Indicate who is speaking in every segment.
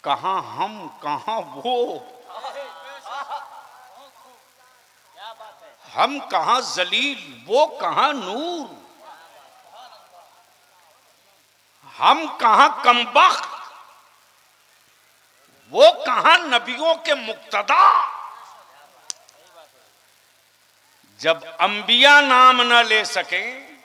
Speaker 1: कहां हम कहां वो, हम कहां जलील वो कहां नूर, हम कहां कमबख्त वो कहां नबियों के मुक्तदा। जब अंबिया नाम न ले सकें,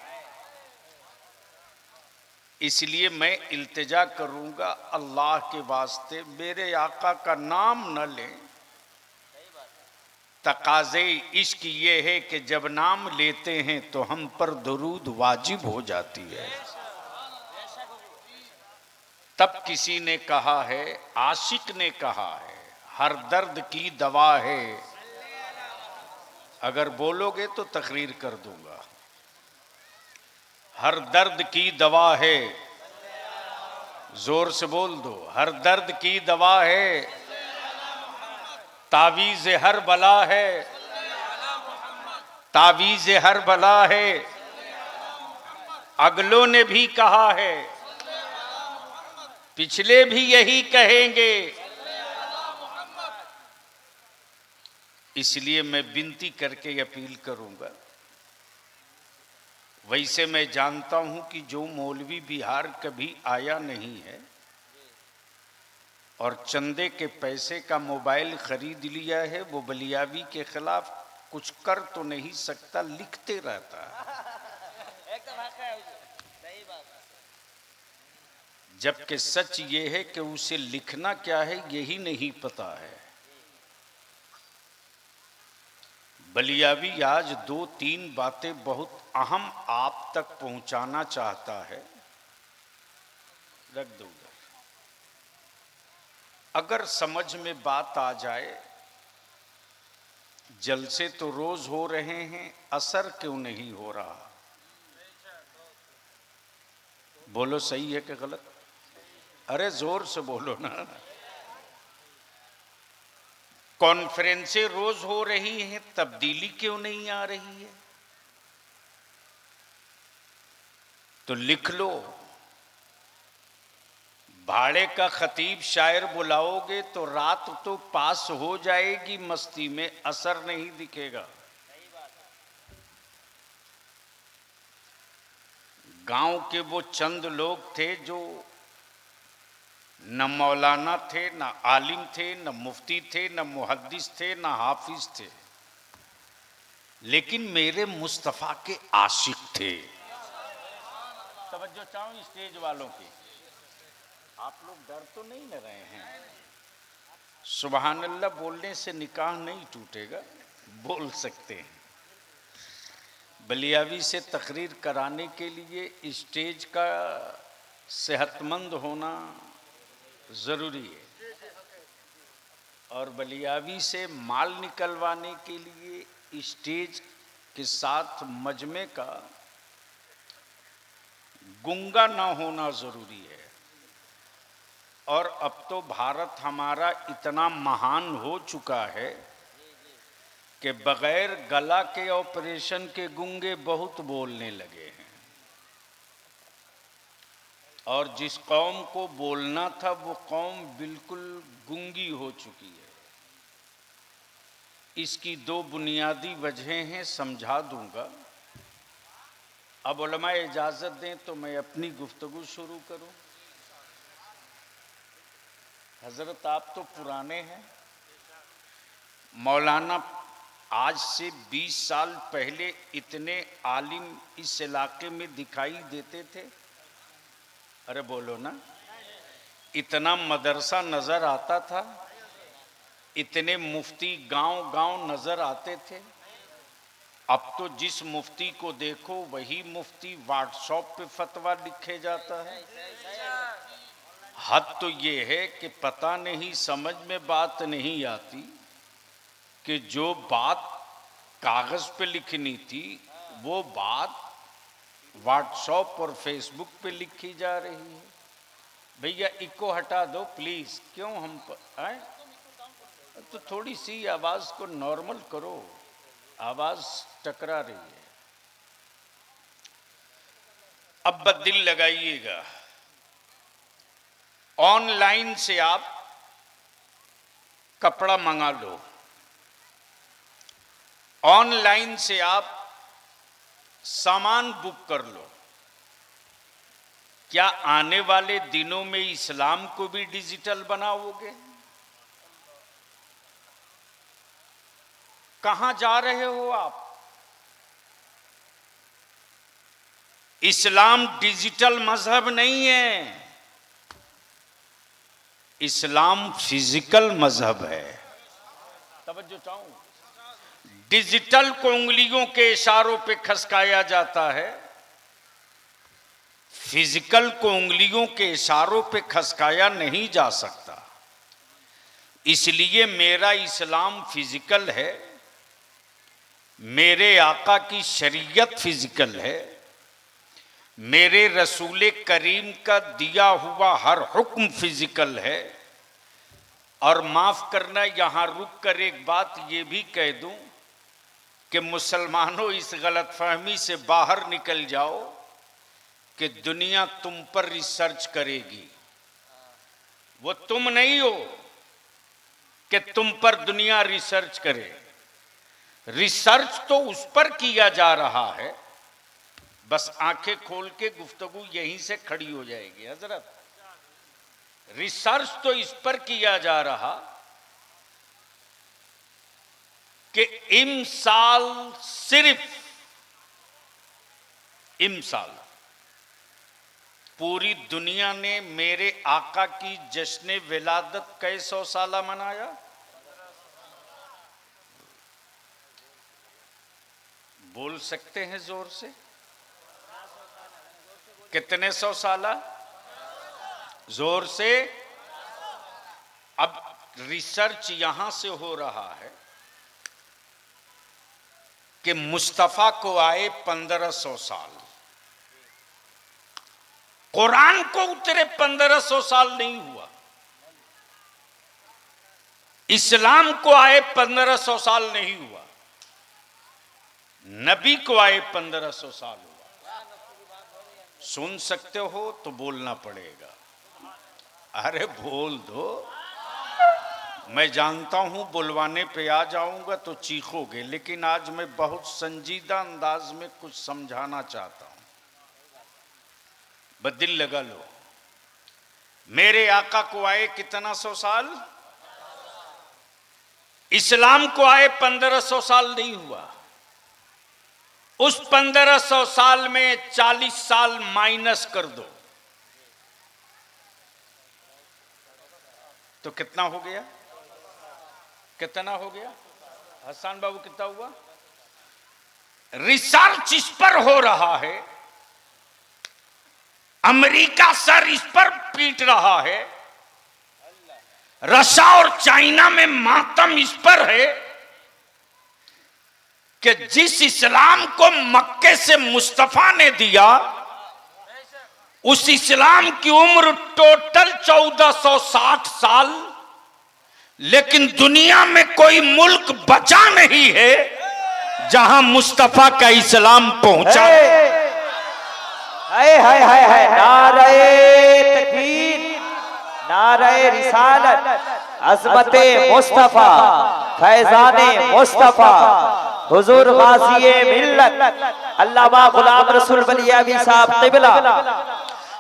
Speaker 1: इसलिए मैं इल्तिजा करूंगा अल्लाह के वास्ते मेरे आका का नाम न लें। तकाज़े इश्क ये है कि जब नाम लेते हैं तो हम पर दुरूद वाजिब हो जाती है। तब किसी ने कहा है, आशिक ने कहा है, हर दर्द की दवा है। अगर बोलोगे तो तकरीर कर दूंगा। हर दर्द की दवा है, जोर से बोल दो, हर दर्द की दवा है, तावीज़ हर बला है, तावीज़ हर बला है। अगलों ने भी कहा है, पिछले भी यही कहेंगे। इसलिए मैं विनती करके अपील करूंगा। वैसे मैं जानता हूं कि जो मौलवी बिहार कभी आया नहीं है और चंदे के पैसे का मोबाइल खरीद लिया है, वो बलियावी के खिलाफ कुछ कर तो नहीं सकता, लिखते रहता है। जबकि सच ये है कि उसे लिखना क्या है यही नहीं पता है। बलियावी आज 2-3 बातें बहुत अहम आप तक पहुंचाना चाहता है। रख दो उधर। अगर समझ में बात आ जाए, जलसे तो रोज हो रहे हैं, असर क्यों नहीं हो रहा? बोलो सही है कि गलत? अरे जोर से बोलो ना। कॉन्फ्रेंसें रोज हो रही हैं, तब्दीली क्यों नहीं आ रही है? तो लिख लो। भाड़े का खतीब शायर बुलाओगे तो रात तो पास हो जाएगी, मस्ती में असर नहीं दिखेगा। गांव के वो चंद लोग थे जो न मौलाना थे, न आलिम थे, न मुफ्ती थे, न मुहद्दिस थे, न हाफिज थे, लेकिन मेरे मुस्तफ़ा के आशिक थे। तवज्जो चाहूं स्टेज वालों की। आप लोग डर तो नहीं न रहे हैं? सुबहान अल्लाह बोलने से निकाह नहीं टूटेगा, बोल सकते हैं। बलियावी से तकरीर कराने के लिए स्टेज का सेहतमंद होना ज़रूरी है, और बलियावी से माल निकलवाने के लिए स्टेज के साथ मजमे का गुंगा ना होना ज़रूरी है। और अब तो भारत हमारा इतना महान हो चुका है कि बगैर गला के ऑपरेशन के गूंगे बहुत बोलने लगे हैं, और जिस कौम को बोलना था वो कौम बिल्कुल गूंगी हो चुकी है। इसकी 2 बुनियादी वजहें हैं, समझा दूंगा। अब उलमा इजाज़त दें तो मैं अपनी गुफ्तगू शुरू करूं। हज़रत आप तो पुराने हैं। मौलाना आज से 20 साल पहले इतने आलिम इस इलाके में दिखाई देते थे। अरे बोलो ना। इतना मदरसा नज़र आता था, इतने मुफ्ती गांव-गांव नज़र आते थे। अब तो जिस मुफ्ती को देखो वही मुफ्ती व्हाट्सएप पे फतवा लिखे जाता है। हद तो ये है कि पता नहीं, समझ में बात नहीं आती कि जो बात कागज़ पे लिखनी थी वो बात व्हाट्सएप और फेसबुक पे लिखी जा रही है। भैया इको हटा दो प्लीज़। क्यों हम आए? तो थोड़ी सी आवाज़ को नॉर्मल करो, आवाज़ टकरा रही है। अब दिल लगाइएगा, ऑनलाइन से आप कपड़ा मंगा लो, ऑनलाइन से आप सामान बुक कर लो। क्या आने वाले दिनों में इस्लाम को भी डिजिटल बनाओगे? कहां जा रहे हो आप? इस्लाम डिजिटल मजहब नहीं है, इस्लाम फिजिकल मजहब है। तवज्जो चाहूं, डिजिटल को उंगलियों के इशारों पे खसकाया जाता है, फिजिकल को उंगलियों के इशारों पे खसकाया नहीं जा सकता। इसलिए मेरा इस्लाम फिजिकल है, मेरे आका की शरीयत फिजिकल है, मेरे रसूल करीम का दिया हुआ हर हुक्म फिजिकल है। और माफ करना, यहां रुक कर एक बात ये भी कह दूं कि मुसलमानों, इस गलतफहमी से बाहर निकल जाओ कि दुनिया तुम पर रिसर्च करेगी। वो तुम नहीं हो कि तुम पर दुनिया रिसर्च करे। रिसर्च तो उस पर किया जा रहा है, बस आंखें खोल के गुफ्तगू यहीं से खड़ी हो जाएगी। हजरत, रिसर्च तो इस पर किया जा रहा कि इमसाल, सिर्फ इमसाल, पूरी दुनिया ने मेरे आका की जश्न विलादत कई 100 साल मनाया। बोल सकते हैं जोर से? कितने 100 साल? जोर से। अब रिसर्च यहां से हो रहा है कि मुस्तफा को आए 1500 साल, कुरान को उतरे 1500 साल नहीं हुआ, इस्लाम को आए 1500 साल नहीं हुआ, नबी को आए 1500 साल हुआ। सुन सकते हो तो बोलना पड़ेगा। अरे बोल दो। मैं जानता हूं बुलवाने पे आ जाऊंगा तो चीखोगे, लेकिन आज मैं बहुत संजीदा अंदाज में कुछ समझाना चाहता हूं, बस दिल लगा लो। मेरे आका को आए कितना 100 साल, इस्लाम को आए 1500 साल नहीं हुआ। उस 1500 साल में 40 साल माइनस कर दो तो कितना हो गया? कितना हो गया हसन बाबू, कितना हुआ? रिसर्च इस पर हो रहा है, अमेरिका सर इस पर पीट रहा है, रशिया और चाइना में मातम इस पर है कि जिस इस्लाम को मक्के से मुस्तफा ने दिया, उस इस्लाम की उम्र टोटल 1460 साल, लेकिन दुनिया में कोई मुल्क बचा नहीं है जहां मुस्तफा का इस्लाम पहुंचा।
Speaker 2: हाय हाय हाय हाय, नारे तकबीर, नारे रिसालत, अज़मते मुस्तफा, फैज़ाने मुस्तफा, हुजूर गाज़ी मिल्लत अल्लामा गुलाम रसूल बलियावी साहब क़िबला।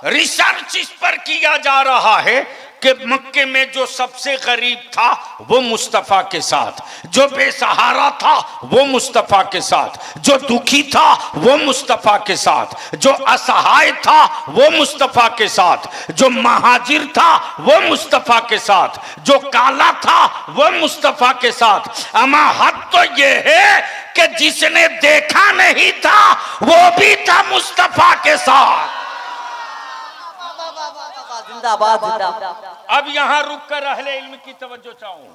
Speaker 1: रिसर्च इस पर किया जा रहा है कि मक्के में जो सबसे गरीब था वो मुस्तफा के साथ, जो बेसहारा था वो मुस्तफा के साथ, जो दुखी था वो मुस्तफा के साथ, जो असहाय था वो मुस्तफा के साथ, जो महाजिर था वो मुस्तफा के साथ, जो काला था वो मुस्तफा के साथ। अमा हद तो ये है कि जिसने देखा नहीं था वो भी था मुस्तफा के साथ।
Speaker 2: जिंदाबाद जिंदाबाद।
Speaker 1: अब यहां रुक कर अहले इल्म की तवज्जो चाहूं,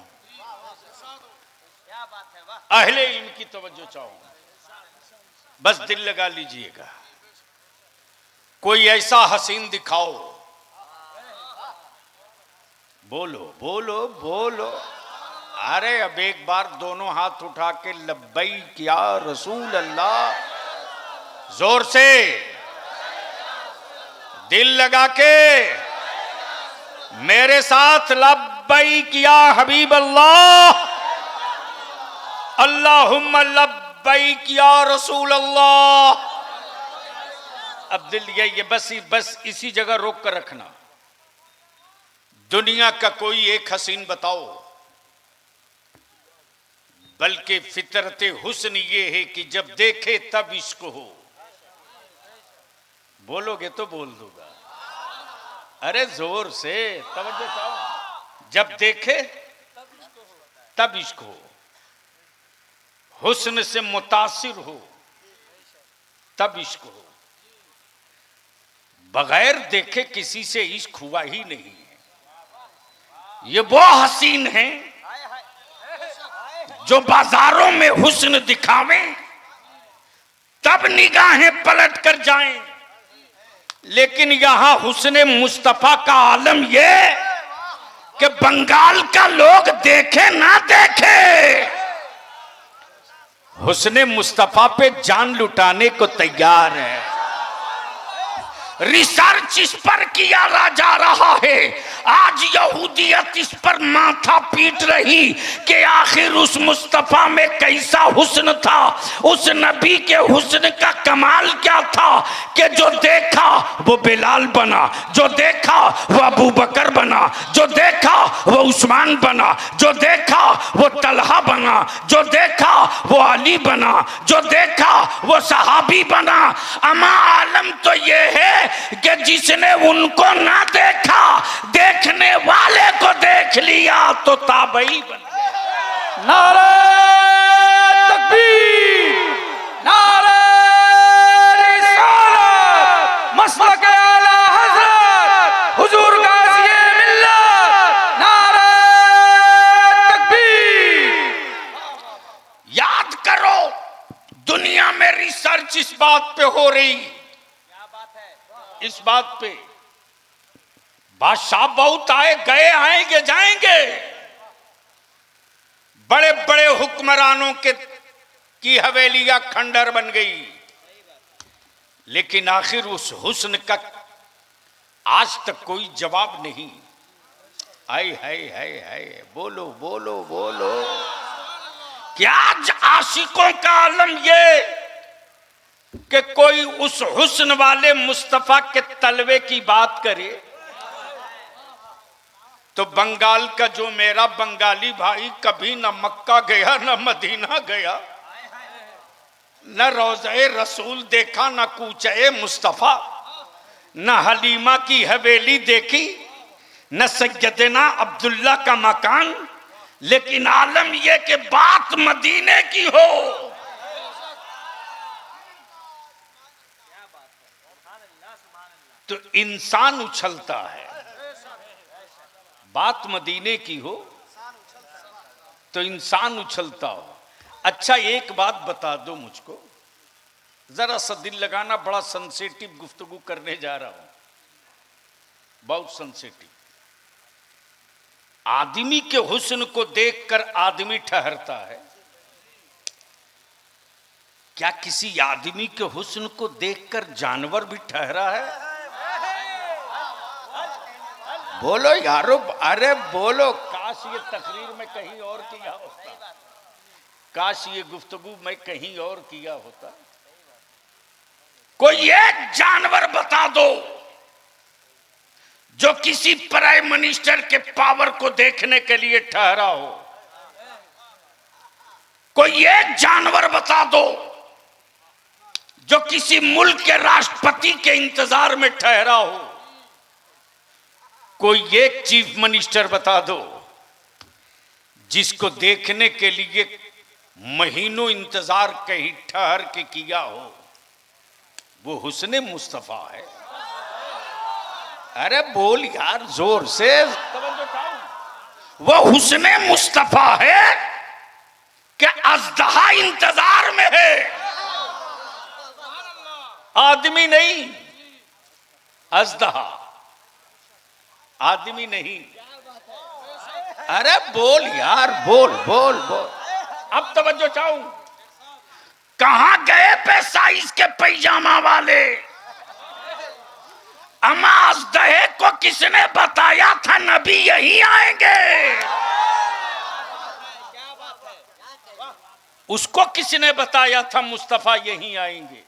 Speaker 1: अहले इल्म की तवज्जो चाहूं, बस दिल लगा लीजिएगा। कोई ऐसा हसीन दिखाओ, बोलो बोलो बोलो। अरे अब एक बार दोनों हाथ उठा के लब्बैक या रसूल अल्लाह, जोर से, दिल लगा के मेरे साथ लब्बैक लब्बैक या हबीब अल्लाह, अल्लाहुम्मा लब्बैक या रसूल अल्लाह। अब दिल ये बस इसी जगह रोक कर रखना। दुनिया का कोई एक हसीन बताओ, बल्कि फितरत हुस्न ये है कि जब देखे तब इश्क हो। बोलोगे तो बोल दूंगा, अरे जोर से तवज्जो चाहो। जब देखे तब इश्क हो, हुस्न से मुतासिर हो तब इश्क हो। बगैर देखे किसी से इश्क हुआ ही नहीं है। ये वो हसीन है जो बाजारों में हुस्न दिखावें तब निगाहें पलट कर जाएं, लेकिन यहां हुस्न मुस्तफा का आलम यह कि बंगाल का लोग देखे ना देखे, हुस्न मुस्तफा पे जान लुटाने को तैयार है। रिसर्च इस पर किया जा रहा है, आज यहूदियत इस पर माथा पीट रही कि आखिर उस मुस्तफा में कैसा हुस्न था, उस नबी के हुस्न का कमाल क्या था कि जो देखा वो बिलाल बना, जो देखा वो अबू बकर बना, जो देखा वो उस्मान बना, जो देखा वो तलहा बना, जो देखा वो अली बना, जो देखा वो सहाबी बना। अमा आलम तो ये है कि जिसने उनको ना देखा, देखने वाले को देख लिया तो ताबई बन गया।
Speaker 2: नारे तकबीर, नारे रिसालत, मसलक आला हज़रत हुजूर गाज़ी मिल्लत, नारे तकबीर।
Speaker 1: याद करो, दुनिया में रिसर्च इस बात पे हो रही, इस बात पे बादशाह बहुत आए गए, आएंगे जाएंगे, बड़े बड़े हुक्मरानों के की हवेलियां खंडर बन गई, लेकिन आखिर उस हुस्न का आज तक कोई जवाब नहीं। हाय हाय हाय हाय, बोलो बोलो बोलो। क्या आज आशिकों का आलम ये कि कोई उस हुस्न वाले मुस्तफा के तलवे की बात करे तो बंगाल का जो मेरा बंगाली भाई कभी न मक्का गया न मदीना गया, न रोज़े रसूल देखा, न कूचे मुस्तफा, न हलीमा की हवेली देखी, न सैयदना अब्दुल्ला का मकान, लेकिन आलम यह कि बात मदीने की हो। तो इंसान उछलता है। बात मदीने की हो तो इंसान उछलता हो। अच्छा एक बात बता दो मुझको, जरा सा दिल लगाना, बड़ा सेंसिटिव गुफ्तगू करने जा रहा हूं, बहुत सेंसिटिव। आदमी के हुस्न को देखकर आदमी ठहरता है, क्या किसी आदमी के हुस्न को देखकर जानवर भी ठहरा है? बोलो यारो, अरे बोलो। काश ये तकरीर में कहीं और किया होता, काश ये गुफ्तगू मैं कहीं और किया होता। कोई एक जानवर बता दो जो किसी प्राइम मिनिस्टर के पावर को देखने के लिए ठहरा हो। कोई एक जानवर बता दो जो किसी मुल्क के राष्ट्रपति के इंतजार में ठहरा हो। कोई एक चीफ मिनिस्टर बता दो जिसको देखने के लिए महीनों इंतजार कहीं ठहर के किया हो। वो हुस्ने मुस्तफा है। अरे बोल यार जोर से, वो हुस्ने मुस्तफा है कि अज़दहा इंतजार में है, आदमी नहीं। अज़दहा आदमी नहीं। अरे बोल यार, बोल बोल बोल। अब तवज्जो चाहूं, कहां गए पैसाइज के पैजामा वाले? अमाज दहे को किसने बताया था नबी यही आएंगे? उसको किसने बताया था मुस्तफा यही आएंगे?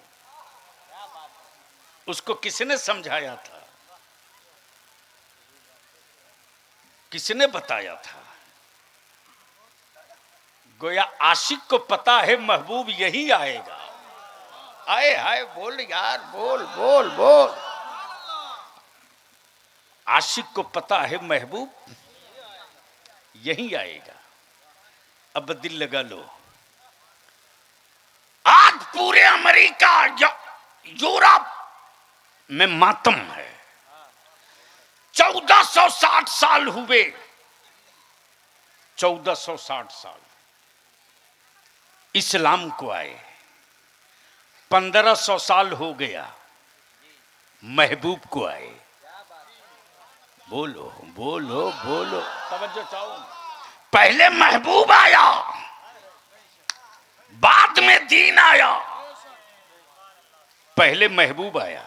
Speaker 1: उसको किसने समझाया था? किसने बताया था? गोया आशिक को पता है महबूब यही आएगा। आए हाय, बोल यार, बोल बोल बोल। आशिक को पता है महबूब यही आएगा। अब दिल लगा लो, आज पूरे अमेरिका यूरोप में मातम है। 1460 साल हुए, 1460 साल इस्लाम को आए। 1500 साल हो गया महबूब को आए। बोलो बोलो बोलो, तवज्जो चाहो। पहले महबूब आया, बाद में दीन आया। पहले महबूब आया,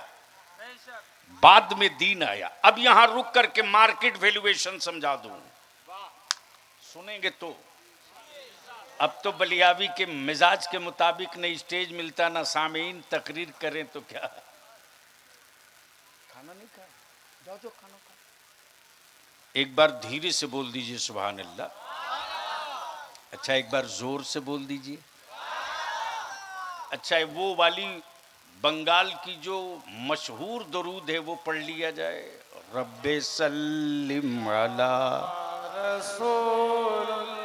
Speaker 1: बाद में दीन आया। अब यहां रुक करके मार्केट वैल्यूएशन समझा दूं, सुनेंगे तो। अब तो बलियावी के मिजाज के मुताबिक न स्टेज मिलता ना सामीन तकरीर करें तो क्या। खाना नहीं खाया, जाओ जो खाना खा। एक बार धीरे से बोल दीजिए सुभान अल्लाह। अच्छा, एक बार जोर से बोल दीजिए। अच्छा, वो वाली बंगाल की जो मशहूर दरूद है वो पढ़ लिया जाए। रब्बे सल्लिम अला रसूलुल्लाह।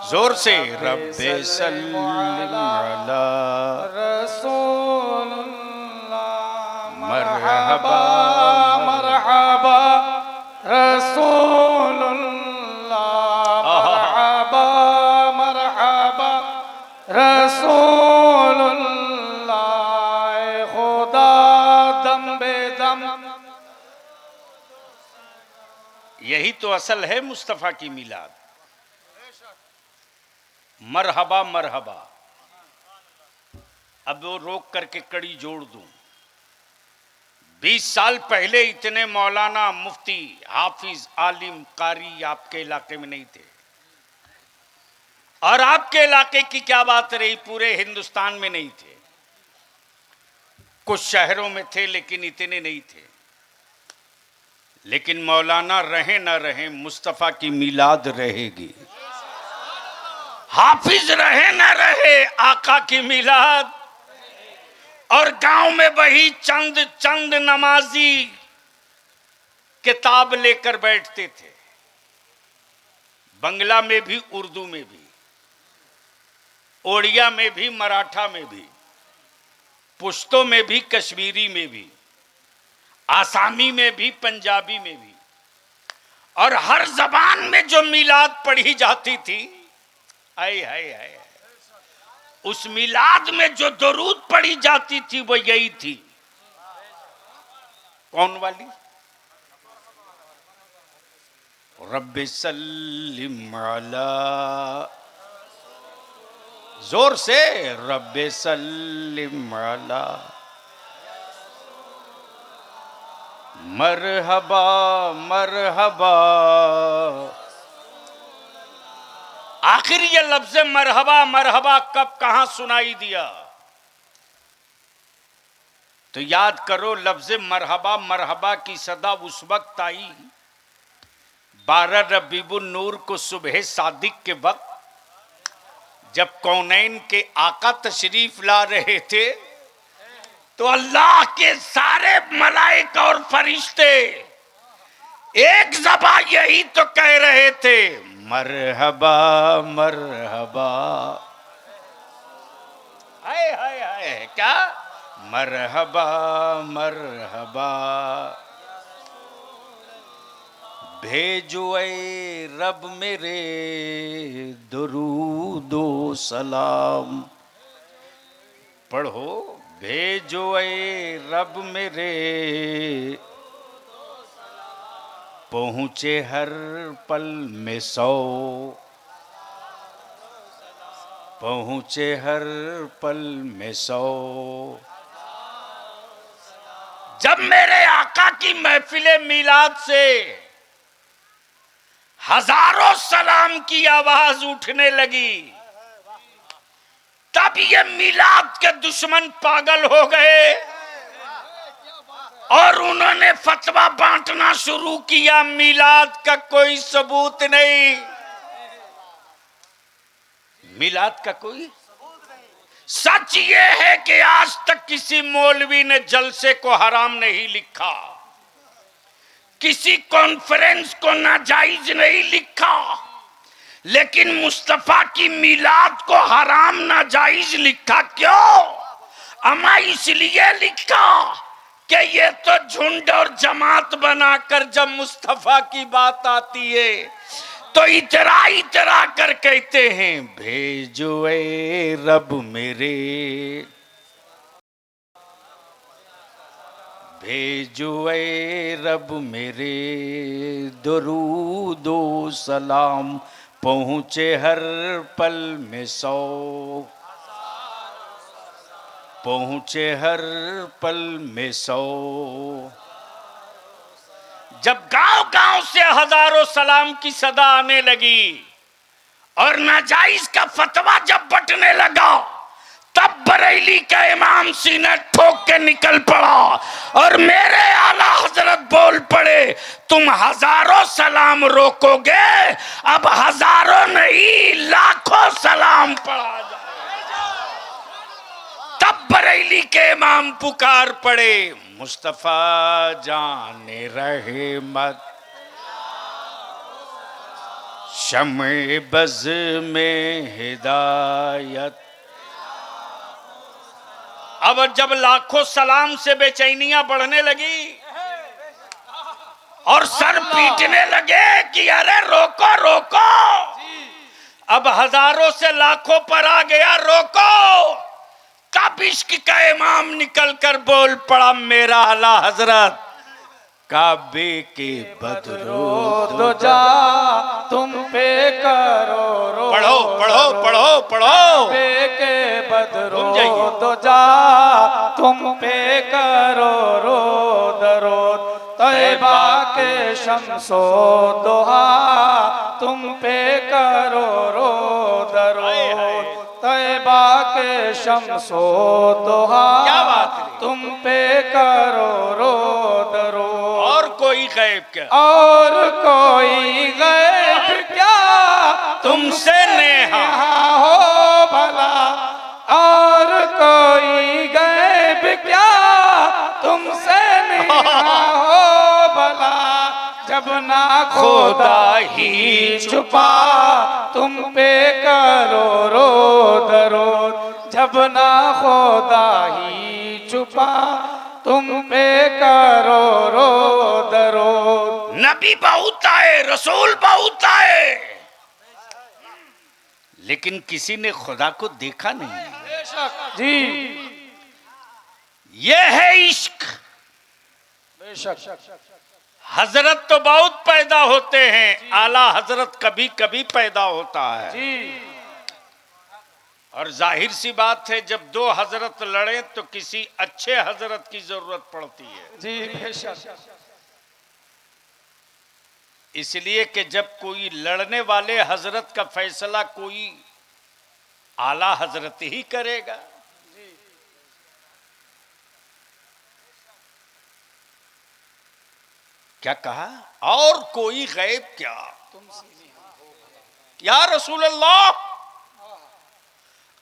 Speaker 1: जोर से, रब्बे सल्लिम अला रसूलुल्लाह। मरहबा मरहबा रसूलुल्लाह। मरहबा मरहबा रसूलुल्लाह। खुदा दम बेदम। यही तो असल है मुस्तफा की मिलाद। मरहबा मरहबा। अब वो रोक करके कड़ी जोड़ दूं। 20 साल पहले इतने मौलाना, मुफ्ती, हाफिज, आलिम, कारी आपके इलाके में नहीं थे। और आपके इलाके की क्या बात रही, पूरे हिंदुस्तान में नहीं थे। कुछ शहरों में थे लेकिन इतने नहीं थे। लेकिन मौलाना रहे ना रहे, मुस्तफा की मिलाद रहेगी। हाफिज रहे ना रहे, आका की मिलाद। और गांव में वही चंद चंद नमाजी किताब लेकर बैठते थे। बंगला में भी, उर्दू में भी, ओड़िया में भी, मराठा में भी, पुश्तो में भी, कश्मीरी में भी, आसामी में भी, पंजाबी में भी। और हर जबान में जो मिलाद पढ़ी जाती थी, आए हाय हाय, उस मिलाद में जो दरूद पढ़ी जाती थी वो यही थी। कौन वाली? रब्बे सल्लिम अला, जोर से, रब्बे सल्लिम अला। मरहबा मरहबा। आखिर ये लफ्ज मरहबा मरहबा कब कहां सुनाई दिया? तो याद करो, लफ्ज मरहबा मरहबा की सदा उस वक्त आई 12 रबीउन नूर को सुबह सादिक के वक्त, जब कौनैन के आका तशरीफ ला रहे थे। तो अल्लाह के सारे मलाइका और फरिश्ते एक ज़बान यही तो कह रहे थे, मरहबा मरहबा। हाय हाय हाय, क्या? मरहबा मरहबा। भेजो ऐ रब मेरे दुरूदो सलाम। पढ़ो, भेजो ऐ रब मेरे, पहुँचे हर पल में 100, पहुँचे हर पल में 100। जब मेरे आका की महफिले मिलाद से हजारों सलाम की आवाज उठने लगी, तब ये मिलाद के दुश्मन पागल हो गए और उन्होंने फतवा बांटना शुरू किया, मिलाद का कोई सबूत नहीं, मिलाद का कोई। सच ये है कि आज तक किसी मौलवी ने जलसे को हराम नहीं लिखा, किसी कॉन्फ्रेंस को नाजायज नहीं लिखा, लेकिन मुस्तफा की मिलाद को हराम नाजायज लिखा। क्यों? अमा इसलिए लिखा कि ये तो झुंड और जमात बनाकर जब मुस्तफा की बात आती है तो इतरा इतरा कर कहते हैं, भेजो ए रब मेरे, भेजो ए रब मेरे, दरूदो सलाम पहुंचे हर पल में सौ, पहुंचे हर पल में सौ। जब गांव गांव से हजारों सलाम की सदा आने लगी और नाजायज का फतवा जब बंटने लगा, तब बरेली का इमाम सीने ठोक के निकल पड़ा और मेरे आला हजरत बोल पड़े, तुम हजारों सलाम रोकोगे, अब हजारों नहीं लाखों सलाम पढ़ा जाए। तब बरेली के इमाम पुकार पड़े, मुस्तफा जाने रहे मत, शमे बज़ में हिदायत। अब जब लाखों सलाम से बेचैनियां बढ़ने लगी और सर पीटने लगे कि अरे रोको रोको, अब हजारों से लाखों पर आ गया, रोको। कब इश्क का इमाम निकलकर बोल पड़ा, मेरा आला हजरत, काबे के बदरो
Speaker 2: दो जा तुम पे करो रो,
Speaker 1: पढ़ो पढ़ो पढ़ो पढ़ो,
Speaker 2: पे के बदरो
Speaker 1: घूम जाइए।
Speaker 2: दो जा तुम पे करो रो दरो, तैबा के शम्सो दोहा तुम पे करो रो दरो, तैबा के शम्सो दोहा
Speaker 1: क्या बात है?
Speaker 2: तुम पे करो रो दरो।
Speaker 1: और कोई गैब क्या,
Speaker 2: और कोई गैब क्या
Speaker 1: तुमसे नेहा
Speaker 2: हो भला, और कोई गैब क्या तुमसे नेहा हो भला, जब ना खुदा ही छुपा तुम पे करो रो दरो, जब ना खुदा ही छुपा तुम पे करो रो दरो।
Speaker 1: नबी बहुत आए, रसूल बहुत आए, लेकिन किसी ने खुदा को देखा नहीं।
Speaker 2: जी
Speaker 1: ये है इश्क।
Speaker 2: बेशक
Speaker 1: हजरत तो बहुत पैदा होते हैं, आला हजरत कभी कभी पैदा होता है।
Speaker 2: जी
Speaker 1: और जाहिर सी बात है, जब दो हजरत लड़े तो किसी अच्छे हजरत की जरूरत पड़ती है।
Speaker 2: जी बेशक
Speaker 1: इसलिए कि जब कोई लड़ने वाले हजरत का फैसला कोई आला हजरत ही करेगा। क्या कहा? और कोई गैब क्या या रसूल अल्लाह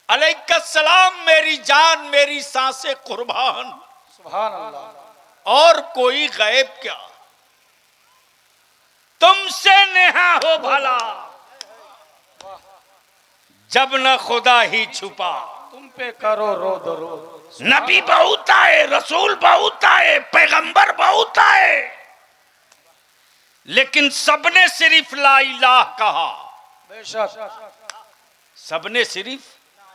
Speaker 1: अलैहिस्सलाम, मेरी जान मेरी सांसें कुर्बान,
Speaker 2: सुभान अल्लाह।
Speaker 1: और कोई गैब क्या तुमसे नेहा हो भला, जब न खुदा ही छुपा
Speaker 2: तुम पे करो रो दरो।
Speaker 1: नबी बहुत आए, रसूल बहुत आए, पैगंबर बहुत आए, लेकिन सबने सिर्फ ला इलाह कहा।
Speaker 2: बेशक
Speaker 1: सबने सिर्फ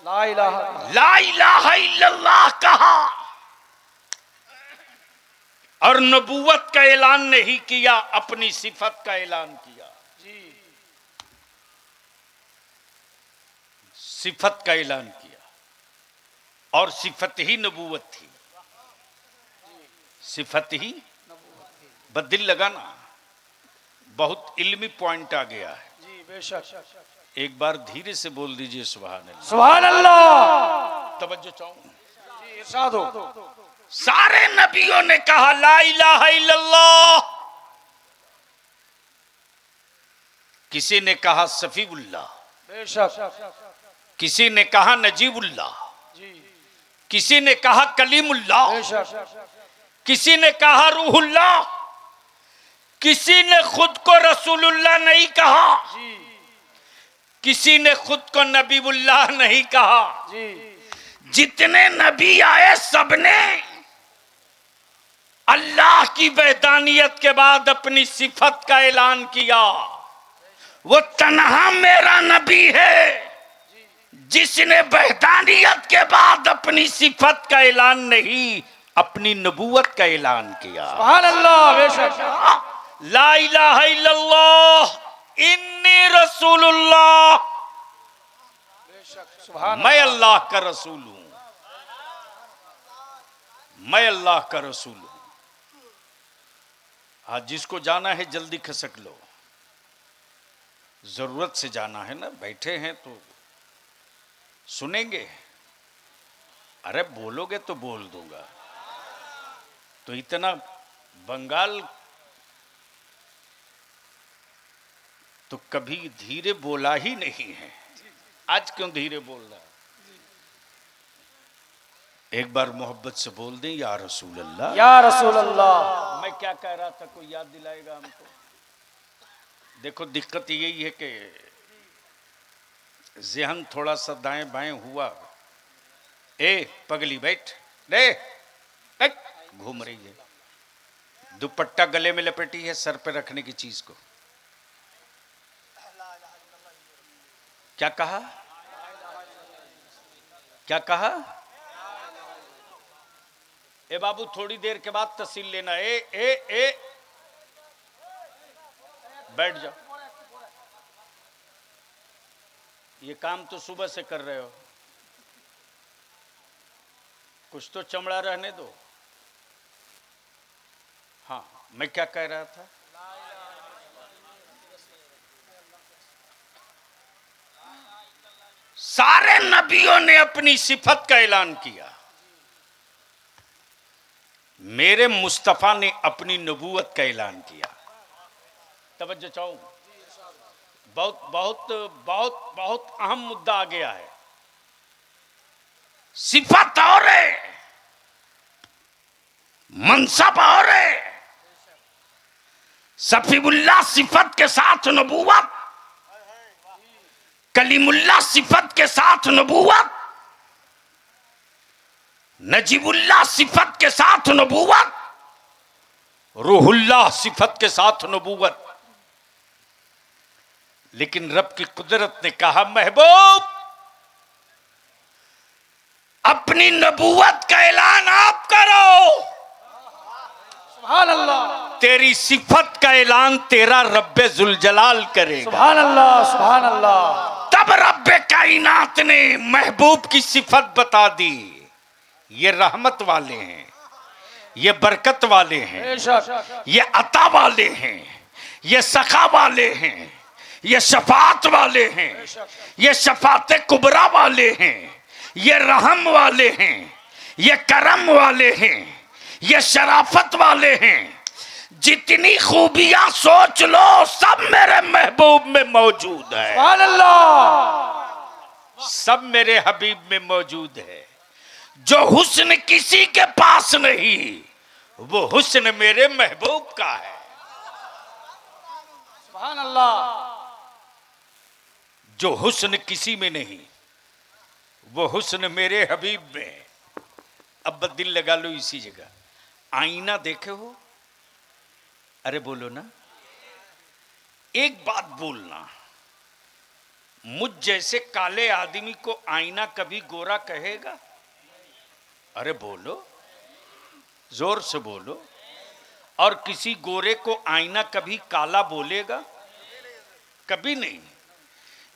Speaker 2: ला इलाहा
Speaker 1: ला इलाहा इल्लल्लाह कहा और नबूवत का ऐलान नहीं किया, अपनी सिफत का ऐलान किया।
Speaker 2: जी
Speaker 1: सिफत का ऐलान किया और सिफत ही नबूवत थी। सिफत ही बदिल लगाना, बहुत इल्मी पॉइंट आ गया है
Speaker 2: जी बेशक।
Speaker 1: एक बार धीरे से बोल दीजिए सुभान अल्लाह।
Speaker 2: सुभान अल्लाह।
Speaker 1: तवज्जो चाहूं,
Speaker 2: जी इरशाद हो।
Speaker 1: सारे नबियों ने कहा ला इलाहा इल्लल्लाह, किसी ने कहा सफीउल्लाह,
Speaker 2: बेशक।
Speaker 1: किसी ने कहा नजीबुल्लाह,
Speaker 2: जी
Speaker 1: किसी ने कहा कलीमुल्लाह,
Speaker 2: बेशक।
Speaker 1: किसी ने कहा रूहुल्लाह, किसी ने खुद को रसूलुल्लाह नहीं कहा,
Speaker 2: जी
Speaker 1: किसी ने खुद को नबीउल्लाह नहीं कहा।
Speaker 2: जी
Speaker 1: जितने नबी आए सबने अल्लाह की वहदानियत के बाद अपनी सिफत का ऐलान किया। वो तन्हा मेरा नबी है जिसने वहदानियत के बाद अपनी सिफत का ऐलान नहीं, अपनी नबूवत का ऐलान किया।
Speaker 2: सुभान अल्लाह। बेशक।
Speaker 1: ला इलाहा इल्लल्लाह इन्नी रसूलुल्लाह,
Speaker 2: सुभान
Speaker 1: मैं अल्लाह का रसूल हूं, मैं अल्लाह का रसूल हूं। आज जिसको जाना है जल्दी खसक लो, जरूरत से जाना है ना, बैठे हैं तो सुनेंगे, अरे बोलोगे तो बोल दूंगा। तो इतना बंगाल तो कभी धीरे बोला ही नहीं है, आज क्यों धीरे बोल रहा है? एक बार मोहब्बत से बोल दें या रसूल अल्लाह।
Speaker 2: या रसूल अल्लाह।
Speaker 1: मैं क्या कह रहा था, कोई याद दिलाएगा हमको? देखो दिक्कत यही है कि ज़हन थोड़ा सा दाएं बाएं हुआ। ए पगली बैठ रे, घूम रही है, दुपट्टा गले में लपेटी है सर पे रखने की चीज को। क्या कहा, क्या कहा? ए बाबू थोड़ी देर के बाद तहसील लेना। ए बैठ जाओ, ये काम तो सुबह से कर रहे हो, कुछ तो चमड़ा रहने दो। हाँ मैं क्या कह रहा था? सारे नबियों ने अपनी सिफत का ऐलान किया, मेरे मुस्तफा ने अपनी नबूवत का ऐलान किया। तवज्जो चाहूं, बहुत बहुत बहुत बहुत अहम मुद्दा आ गया है। सिफत और है, मनसब और है। सफीउल्लाह सिफत के साथ नबूवत, कलीमुल्लाह सिफत के साथ नबूवत, नजीबुल्लाह सिफत के साथ नबूवत, रूहुल्लाह सिफत के साथ नबूवत। लेकिन रब की कुदरत ने कहा महबूब अपनी नबूवत का ऐलान आप करो।
Speaker 2: सुभान अल्लाह।
Speaker 1: तेरी सिफत का ऐलान तेरा रब्बे जुलजलाल करेगा।
Speaker 2: सुभान अल्लाह। सुभान अल्लाह।
Speaker 1: तब रब्बे कायनात ने महबूब की सिफत बता दी, ये रहमत वाले हैं, ये बरकत वाले हैं, ये अता वाले हैं, ये सखा वाले हैं, ये शफात वाले हैं, ये शफात कुबरा वाले हैं, ये रहम वाले हैं, ये करम वाले हैं, ये शराफत वाले हैं। जितनी खूबियां सोच लो सब मेरे महबूब में मौजूद है।
Speaker 2: सुभान अल्लाह।
Speaker 1: सब मेरे हबीब में मौजूद है। जो हुस्न किसी के पास नहीं, वो हुस्न मेरे महबूब का है।
Speaker 2: सुभान अल्लाह।
Speaker 1: जो हुस्न किसी में नहीं, वो हुस्न मेरे हबीब में है। अब दिल लगा लो इसी जगह, आईना देखे हो? अरे बोलो ना, एक बात बोलना, मुझ जैसे काले आदमी को आईना कभी गोरा कहेगा? अरे बोलो, जोर से बोलो। और किसी गोरे को आईना कभी काला बोलेगा? कभी नहीं।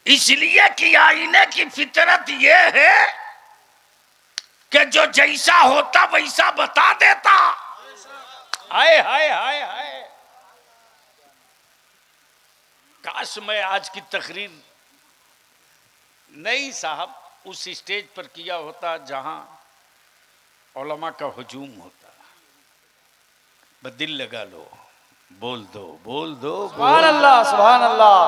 Speaker 1: इसलिए कि आईने की फितरत यह है कि जो जैसा होता वैसा बता देता। हाय हाय हाय हाय, काश मैं आज की तकरीर नहीं साहब उस स्टेज पर किया होता जहां उलमा का हुजूम होता। बस दिल लगा लो, बोल दो बोल दो
Speaker 2: सुभान अल्लाह, सुभान अल्लाह,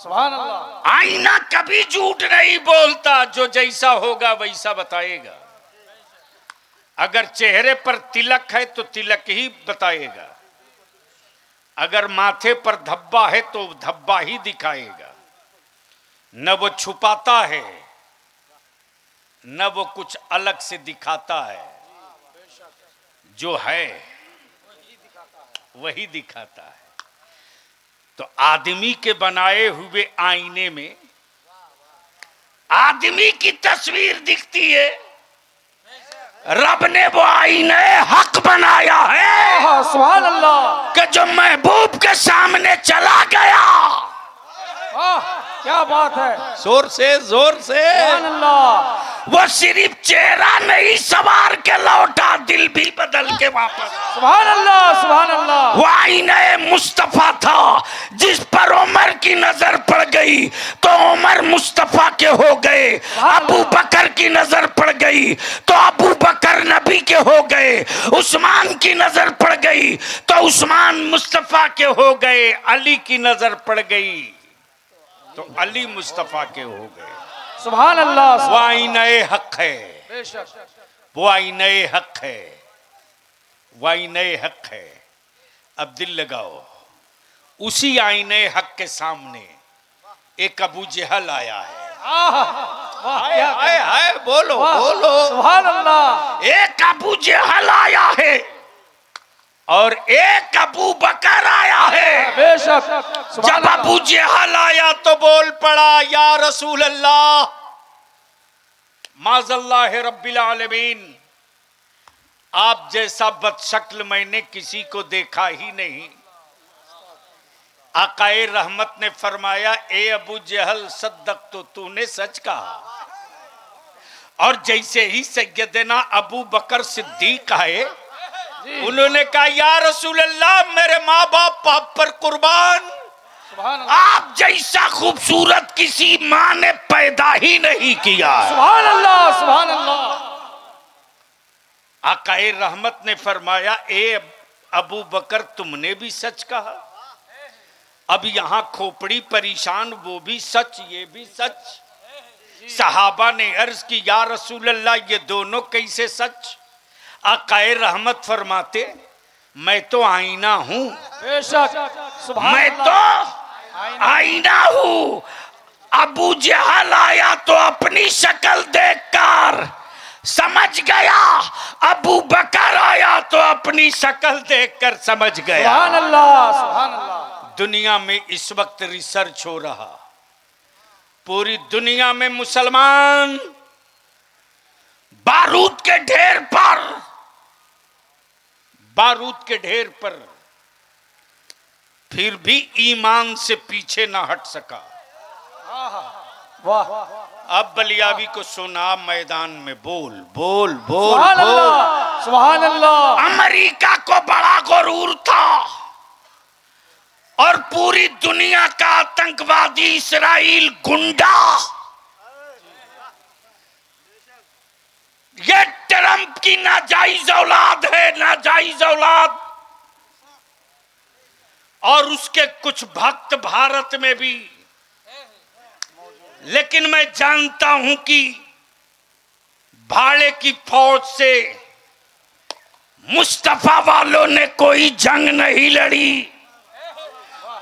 Speaker 2: सुभान अल्लाह।
Speaker 1: आईना कभी झूठ नहीं बोलता, जो जैसा होगा वैसा बताएगा। अगर चेहरे पर तिलक है तो तिलक ही बताएगा, अगर माथे पर धब्बा है तो धब्बा ही दिखाएगा। न वो छुपाता है न वो कुछ अलग से दिखाता है, जो है वही दिखाता है। तो आदमी के बनाए हुए आईने में आदमी की तस्वीर दिखती है, रब ने वो आईने हक बनाया है
Speaker 2: सुभान अल्लाह।
Speaker 1: कि जो महबूब के सामने चला गया,
Speaker 2: क्या बात है,
Speaker 1: जोर से
Speaker 2: सुभान अल्लाह।
Speaker 1: वो सिर्फ चेहरा नहीं सवार के लौटा, दिल भी बदल के वापस।
Speaker 2: सुभान अल्लाह, सुभान अल्लाह।
Speaker 1: वो आईने मुस्तफा था, जिस पर उमर की नजर पड़ गई तो उमर मुस्तफा के हो गए। अबू बकर की नजर पड़ गई तो अबू बकर नबी के हो गए। उस्मान की नजर पड़ गई तो उस्मान मुस्तफा के हो गए। अली की नजर पड़ गई तो अली मुस्तफा के हो गए।
Speaker 2: सुभान अल्लाह।
Speaker 1: वो आईने हक है,
Speaker 2: बेशक
Speaker 1: वो आईने हक है, वो आईने हक है। अब दिल लगाओ, उसी आईने हक के सामने एक अबू जहल आया है। हाय हाय हाय, बोलो बोलो
Speaker 2: सुभान अल्लाह।
Speaker 1: एक अबू जहल आया है और एक अबू बकर आया है।
Speaker 2: बेशक
Speaker 1: जब अबू जहल आया तो बोल पड़ा, या रसूल अल्लाह, माज़ल्लाह रब्बिल आलमीन, आप जैसा बदशक्ल मैंने किसी को देखा ही नहीं। आकाए रहमत ने फरमाया, ए अबू जहल सद्दक, तो तूने सच कहा। और जैसे ही सैयदना अबू बकर सिद्दीक आए, उन्होंने कहा, या रसूल अल्लाह, मेरे माँ बाप पाप पर कुर्बान, आप जैसा खूबसूरत किसी माँ ने पैदा ही नहीं किया।
Speaker 2: सुभान अल्लाह, सुभान अल्लाह।
Speaker 1: आकाए रहमत ने फरमाया, ए अबू बकर, तुमने भी सच कहा। अब यहां खोपड़ी परेशान, वो भी सच ये भी सच। सहाबा ने अर्ज की, या रसूल अल्लाह, ये दोनों कैसे सच? आकाए रहमत फरमाते, मैं तो आईना हूं,
Speaker 2: बेशक
Speaker 1: मैं तो आईना हूं। अबू जहल आया तो अपनी शक्ल देखकर समझ गया, अबू बकर आया तो अपनी शक्ल देखकर समझ गया।
Speaker 2: सुभान अल्लाह, सुभान अल्लाह।
Speaker 1: दुनिया में इस वक्त रिसर्च हो रहा, पूरी दुनिया में मुसलमान बारूद के ढेर पर फिर भी ईमान से पीछे ना हट सका।
Speaker 2: वाह,
Speaker 1: अब बलियाबी को सुना मैदान में, बोल बोल बोल
Speaker 2: सुभान
Speaker 1: बोल।
Speaker 2: अल्लाह, सुभान अल्लाह।
Speaker 1: अमेरिका को बड़ा गुरूर था और पूरी दुनिया का आतंकवादी इस्राइल गुंडा, ये ट्रंप की नाजायज औलाद है, नाजायज औलाद। और उसके कुछ भक्त भारत में भी, लेकिन मैं जानता हूं कि भाड़े की फौज से मुस्तफा वालों ने कोई जंग नहीं लड़ी।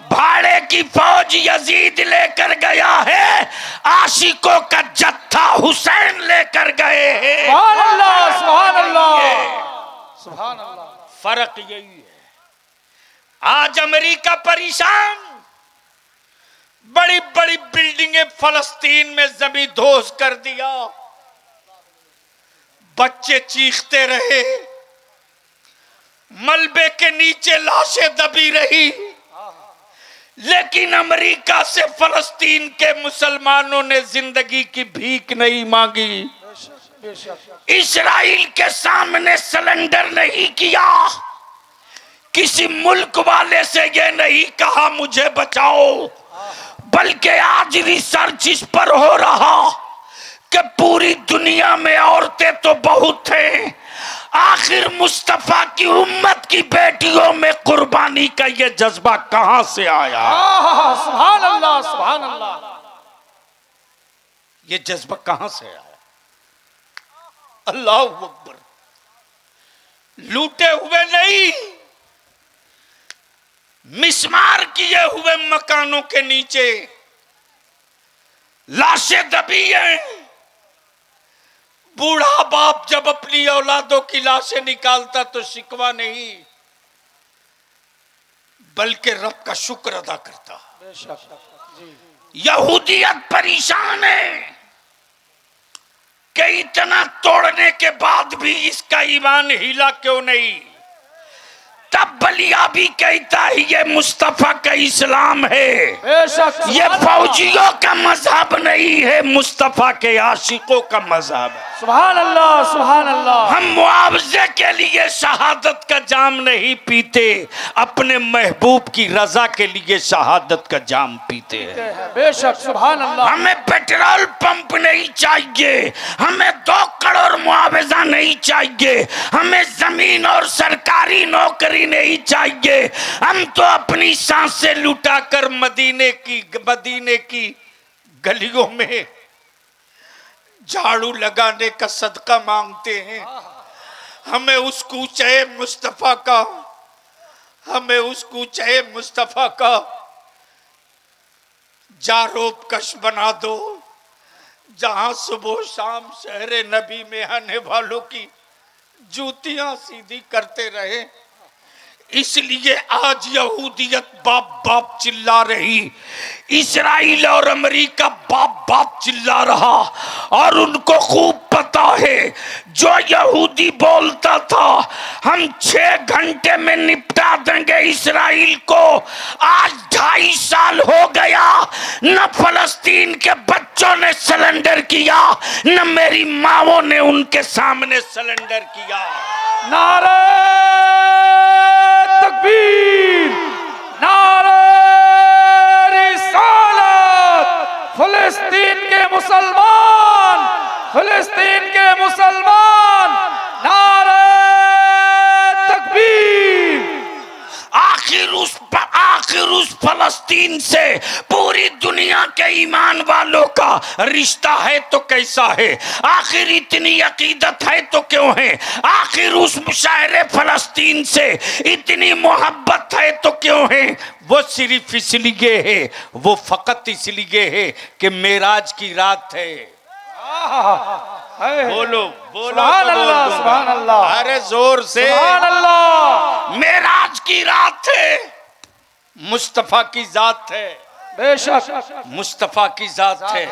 Speaker 1: भाड़े की फौज यजीद लेकर गया है, आशिकों का जत्था हुसैन लेकर गए हैं।
Speaker 2: सुभान अल्लाह, सुभान अल्लाह, सुभान अल्लाह।
Speaker 1: फर्क यही है। आज अमेरिका परेशान, बड़ी बड़ी बिल्डिंगें फलस्तीन में जमीन दोज कर दिया, बच्चे चीखते रहे, मलबे के नीचे लाशें दबी रही, लेकिन अमेरिका से फलस्तीन के मुसलमानों ने जिंदगी की भीख नहीं मांगी, इस्राइल के सामने सरेंडर नहीं किया, किसी मुल्क वाले से ये नहीं कहा मुझे बचाओ, बल्कि आज रिसर्च इस पर हो रहा कि पूरी दुनिया में औरतें तो बहुत हैं, आखिर मुस्तफा की उम्मत की बेटियों में कुर्बानी का ये जज्बा कहां से आया?
Speaker 2: सुभान अल्लाह, सुभान अल्लाह।
Speaker 1: ये जज्बा कहां से आया? अल्लाह अकबर। लूटे हुए नहीं, मिस्मार किए हुए मकानों के नीचे लाशें दबी हैं। बूढ़ा बाप जब अपनी औलादों की लाशें निकालता तो शिकवा नहीं, बल्कि रब का शुक्र अदा करता। यहूदियत परेशान है कि इतना तोड़ने के बाद भी इसका ईमान हिला क्यों नहीं। तब बलिया भी कहता है ये मुस्तफा का इस्लाम है, ये फौजियों का मजहब नहीं है, मुस्तफा के आशिकों का मजहब है।
Speaker 2: सुभान अल्लाह, सुभान अल्लाह।
Speaker 1: हम मुआवजे के लिए शहादत का जाम नहीं पीते, अपने महबूब की रजा के लिए शहादत का जाम पीते हैं।
Speaker 2: बेशक, सुभान अल्लाह।
Speaker 1: हमें पेट्रोल पंप नहीं चाहिए, हमें 2 करोड़ मुआवजा नहीं चाहिए, हमें जमीन और सरकारी नौकरी नहीं चाहिए। हम तो अपनी सांसें लुटाकर मदीने की गलियों में झाड़ू लगाने का सदका मांगते हैं। हमें उस कूचे मुस्तफा का, हमें उस कूचे मुस्तफा का जारोब कश बना दो, जहां सुबह शाम शहरे नबी में आने वालों की जूतियां सीधी करते रहे। इसलिए आज यहूदियत बाप बाप चिल्ला रही, इस्राइल और अमेरिका बाप बाप चिल्ला रहा, और उनको खूब पता है जो यहूदी बोलता था हम 6 घंटे में निपटा देंगे इस्राइल को, आज 2.5 साल हो गया, न फलस्तीन के बच्चों ने सरेंडर किया, न मेरी माओं ने उनके सामने सरेंडर किया।
Speaker 2: नारे तकबीर, नारे रिसालत। फिलिस्तीन के मुसलमान, फिलिस्तीन के मुसलमान, नारे तकबीर।
Speaker 1: आखिर उस फलस्तीन से पूरी दुनिया के ईमान वालों का रिश्ता है तो कैसा है? आखिर इतनी अकीदत है तो क्यों है? आखिर उस शहर फलस्तीन से इतनी मोहब्बत है तो क्यों है? वो सिर्फ इसलिए है, वो फकत इसलिए है कि मेराज की रात है। बोलो बोलो,
Speaker 2: सुभान अल्लाह, सुभान अल्लाह।
Speaker 1: अरे जोर से,
Speaker 2: सुभान अल्लाह।
Speaker 1: मेराज की रात है, मुस्तफा की जात है,
Speaker 2: बेशक
Speaker 1: मुस्तफा की जात है,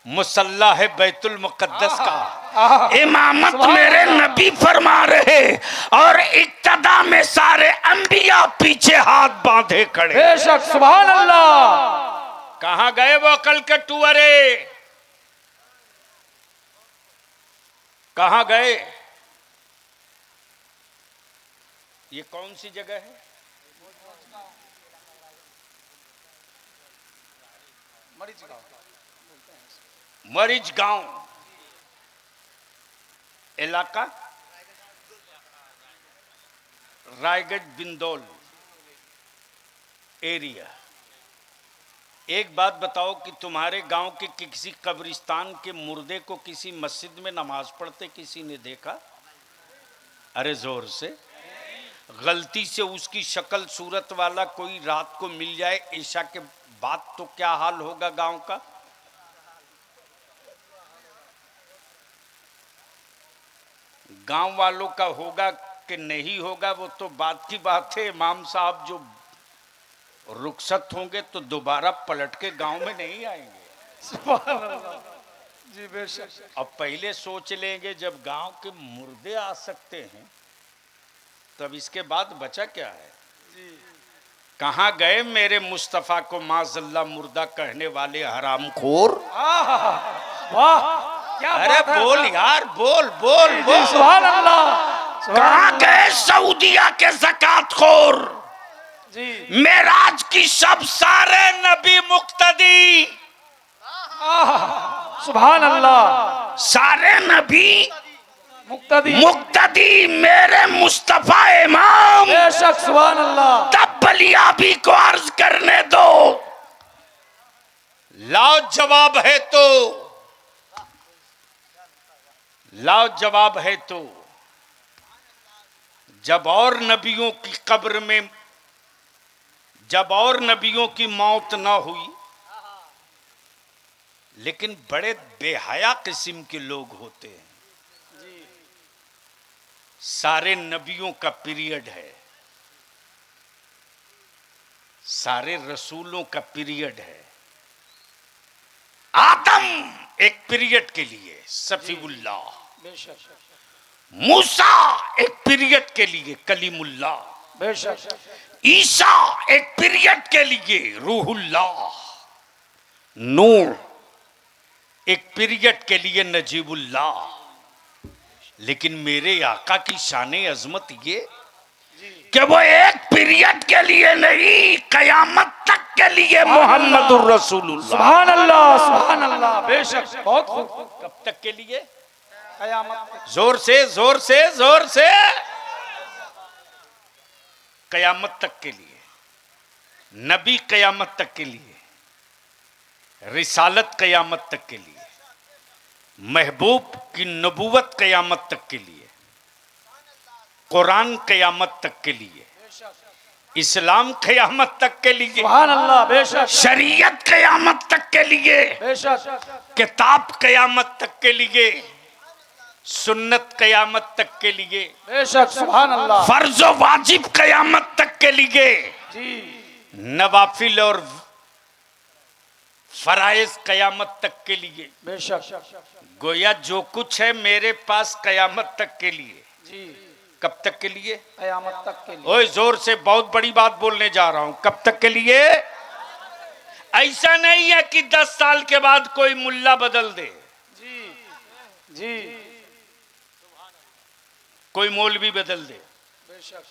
Speaker 1: मुसल्ला है बैतुल मुकद्दस का, इमामत मेरे नबी फरमा रहे और इक्तदा में सारे अंबिया पीछे हाथ बांधे खड़े।
Speaker 2: बेशक, सुभान अल्लाह।
Speaker 1: कहां गए वो कल के टुअरे? कहां गए? ये कौन सी जगह है? मरीज गांव इलाका, रायगढ़ बिंदौल एरिया। एक बात बताओ कि तुम्हारे गांव के किसी कब्रिस्तान के मुर्दे को किसी मस्जिद में नमाज पढ़ते किसी ने देखा? अरे जोर से। गलती से उसकी शक्ल सूरत वाला कोई रात को मिल जाए ईशा के बाद तो क्या हाल होगा गांव का? गांव वालों का होगा कि नहीं होगा वो तो बात की बात है। इमाम साहब जो रुखसत होंगे तो दोबारा पलट के गांव में नहीं आएंगे।
Speaker 2: सुभान अल्लाह। जी बेशक।
Speaker 1: अब पहले सोच लेंगे जब गांव के मुर्दे आ सकते हैं तब इसके बाद बचा क्या है? कहां गए मेरे मुस्तफा को माज़ल्ला मुर्दा कहने वाले हरामखोर?
Speaker 2: वाह क्या
Speaker 1: अरे बोल यार, बोल बोल बोल।
Speaker 2: सुभान अल्लाह,
Speaker 1: कहाँ गए सऊदिया के ज़कात खोर?
Speaker 2: जी
Speaker 1: मेराज की शब सारे नबी मुक्तदी,
Speaker 2: सुभान अल्लाह,
Speaker 1: सारे नबी
Speaker 2: मुक्तदी,
Speaker 1: मुक्तदी मेरे मुस्तफा इमाम।
Speaker 2: बेशक सुभान अल्लाह।
Speaker 1: तब बलियाबी को अर्ज करने दो, लाओ जवाब है तो, लाओ जवाब है तो। जब और नबियों की कब्र में, जब और नबियों की मौत ना हुई, लेकिन बड़े बेहया किस्म के लोग होते हैं। सारे नबियों का पीरियड है, सारे रसूलों का पीरियड है। आदम एक पीरियड के लिए सफीउल्लाह,
Speaker 2: बेशक
Speaker 1: मूसा एक पीरियड के लिए कलीमुल्लाह,
Speaker 2: बेशक
Speaker 1: ईसा एक पीरियड के लिए रूहुल्लाह, नूह एक पीरियड के लिए नजीबुल्लाह। लेकिन मेरे आका की शान अजमत ये कि वो एक पीरियड के लिए नहीं, कयामत तक के लिए मोहम्मदुर रसूलुल्लाह।
Speaker 2: सुभान अल्लाह, सुभान अल्लाह, बेशक बहुत खूब।
Speaker 1: कब तक के लिए?
Speaker 2: कयामत तक।
Speaker 1: जोर से जोर से जोर से, कयामत तक के लिए। नबी कयामत तक के लिए, रिसालत कयामत तक के लिए, महबूब की नबूवत कयामत तक के लिए, कुरान कयामत तक के लिए, इस्लाम कयामत तक के लिए,
Speaker 2: सुभान अल्लाह, बेशक
Speaker 1: शरीयत कयामत तक के लिए,
Speaker 2: बेशक
Speaker 1: किताब कयामत तक के लिए, सुन्नत कयामत तक के लिए,
Speaker 2: बेशक सुभान अल्लाह।
Speaker 1: फर्ज व वाजिब कयामत तक के लिए,
Speaker 2: जी
Speaker 1: नवाफिल और फराइज कयामत तक के लिए।
Speaker 2: बेशक
Speaker 1: गोया जो कुछ है मेरे पास कयामत तक के लिए।
Speaker 2: जी
Speaker 1: कब तक के लिए?
Speaker 2: कयामत तक के लिए।
Speaker 1: ओए जोर से, बहुत बड़ी बात बोलने जा रहा हूं। कब तक के लिए? ऐसा नहीं है कि 10 साल के बाद कोई मुल्ला बदल दे,
Speaker 2: जी जी
Speaker 1: कोई मौलवी बदल दे।
Speaker 2: बेशक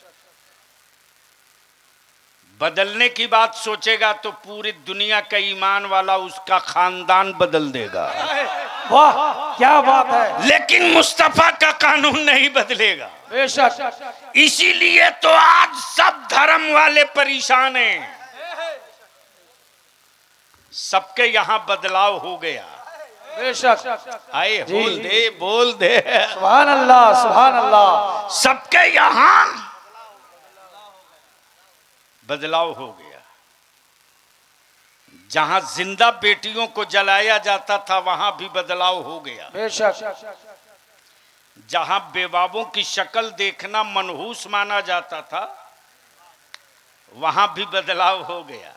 Speaker 1: बदलने की बात सोचेगा तो पूरी दुनिया का ईमान वाला उसका खानदान बदल देगा।
Speaker 2: वाह क्या बात है।
Speaker 1: लेकिन मुस्तफा का कानून नहीं बदलेगा।
Speaker 2: बेशक
Speaker 1: इसीलिए तो आज सब धर्म वाले परेशान हैं। सबके यहां बदलाव हो गया।
Speaker 2: बेशक
Speaker 1: आए
Speaker 2: जी।
Speaker 1: बोल दे बोल दे।
Speaker 2: सुभान अल्लाह, सुभान अल्लाह।
Speaker 1: सबके यहां बदलाव हो गया। जहां जिंदा बेटियों को जलाया जाता था वहां भी बदलाव हो गया।
Speaker 2: बेशक
Speaker 1: जहां बेवाबों की शक्ल देखना मनहूस माना जाता था वहां भी बदलाव हो गया।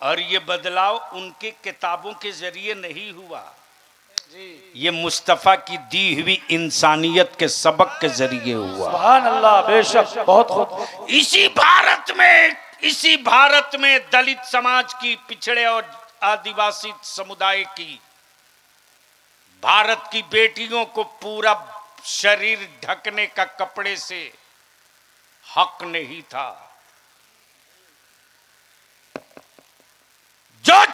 Speaker 1: और ये बदलाव उनके किताबों के जरिए नहीं हुआ, ये मुस्तफा की दी हुई इंसानियत के सबक के जरिए हुआ।
Speaker 2: सुभान अल्लाह, बेशक बहुत खूब।
Speaker 1: इसी भारत में दलित समाज की, पिछड़े और आदिवासी समुदाय की, भारत की बेटियों को पूरा शरीर ढकने का कपड़े से हक नहीं था।